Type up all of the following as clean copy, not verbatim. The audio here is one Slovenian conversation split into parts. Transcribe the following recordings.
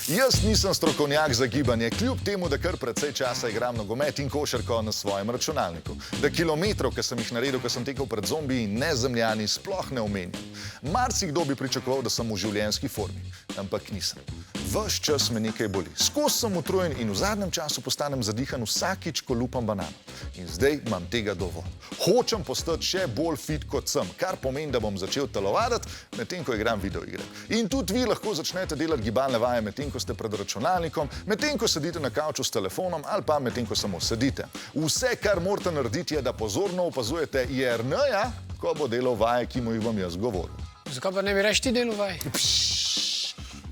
Jaz nisem strokovnjak za gibanje, kljub temu, da kar precej časa igram nogomet in košarko na svojem računalniku. Da kilometrov, ki sem jih naredil, ko sem tekel pred zombiji in nezemljani, sploh ne omenjam. Marsikdo bi pričakoval, da sem v življenjski formi, ampak nisem. Ves čas me nekaj boli. Skozi sem utrujen in v zadnjem času postanem zadihan vsakič, ko lupam banano. In zdaj imam tega dovolj. Hočem postati še bolj fit kot sem, kar pomeni, da bom začel telovaditi, medtem ko igram videoigre. In tudi vi lahko začnete delati gibalne vaje, medtem ko ste pred računalnikom, medtem ko sedite na kavču s telefonom ali pa medtem ko samo sedite. Vse, kar morate narediti, je, da pozorno opazujete Jerneja, ko bo delal vaje, ki mu jih bom jaz govoril. Zakaj pa ne bi reč ti delal vaj?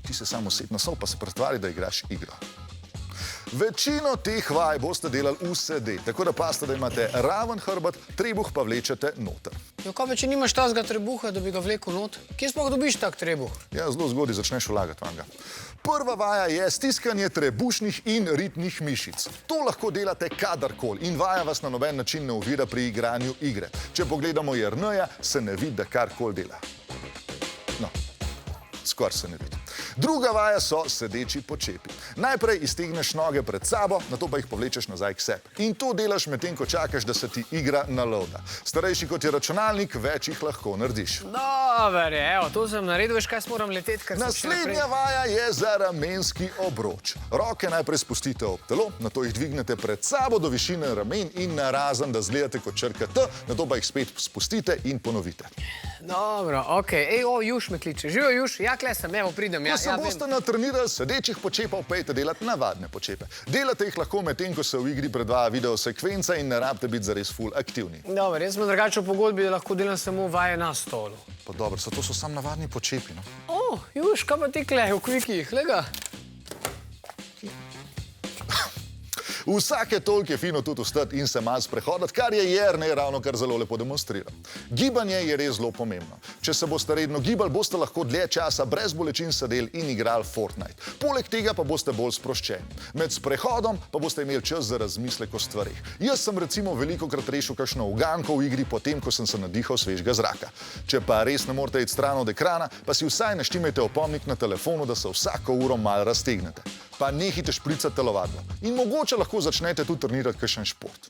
Ti se samo sed na sol, pa se pretvari, da igraš igro. Večino teh vaj boste delali v sede, tako da pazite, da imate raven hrbet, trebuh pa vlečete noter. Jo, kaj pa, če nimaš tazga trebuha, da bi ga vlekel not? Kje sploh dobiš tak trebuh? Ja, zelo zgodaj začneš vlagati vanga. Prva vaja je stiskanje trebušnih in ritnih mišic. To lahko delate kadarkoli in vaja vas na noben način ne ovira pri igranju igre. Če pogledamo Jerneja, se ne vidi, da karkoli dela. No, skoraj se ne vidi. Druga vaja so sedeči počepi. Najprej iztegneš noge pred sabo, nato pa jih povlečeš nazaj k sebi. In to delaš medtem, ko čakaš, da se ti igra naloada. Starejši kot je računalnik, več jih lahko narediš. Dober je, evo, to sem naredil, veš kaj moram leteti, ker sem še Naslednja vaja je za ramenski obroč. Roke najprej spustite ob telo, nato jih dvignete pred sabo do višine ramen in narazen, da zgledate kot črka T, nato pa jih spet spustite in ponovite. Dobro, okej. Ej, o, Juš me kliče. Živijo, Juš, ja, kle sem, evo, pridem. Ko se boste natrenirali sedečih počepov, pejte delati navadne počepe. Delate jih lahko medtem, ko se v igri predvaja videosekvenca in ne rabite biti zares ful aktivni. Dobro, jaz sem drugače v pogodbi, da lahko delam samo vaje na stolu. Pa dobro, to so samo navadni počepi, no. O, Juš, kaj pa ti kle, v kvikih, lega? Vsake toliko je fino tudi vstati in se malo sprehoditi, kar je Jernej ravnokar zelo lepo demonstriral. Gibanje je res zelo pomembno. Če se boste redno gibali, boste lahko dlje časa brez bolečin sedeli in igrali Fortnite. Poleg tega pa boste bolj sproščeni. Med sprehodom pa boste imeli čas za razmislek o stvarih. Jaz sem recimo velikokrat rešil kakšno uganko v igri, potem ko sem se nadihal svežega zraka. Če pa res ne morete iti stran od ekrana, pa si vsaj naštimajte opomnik na telefonu, da se vsako uro malo raztegnete. Pa nehite špricati telovadbo. In mogoče lahko začnete tudi trenirati kakšen šport.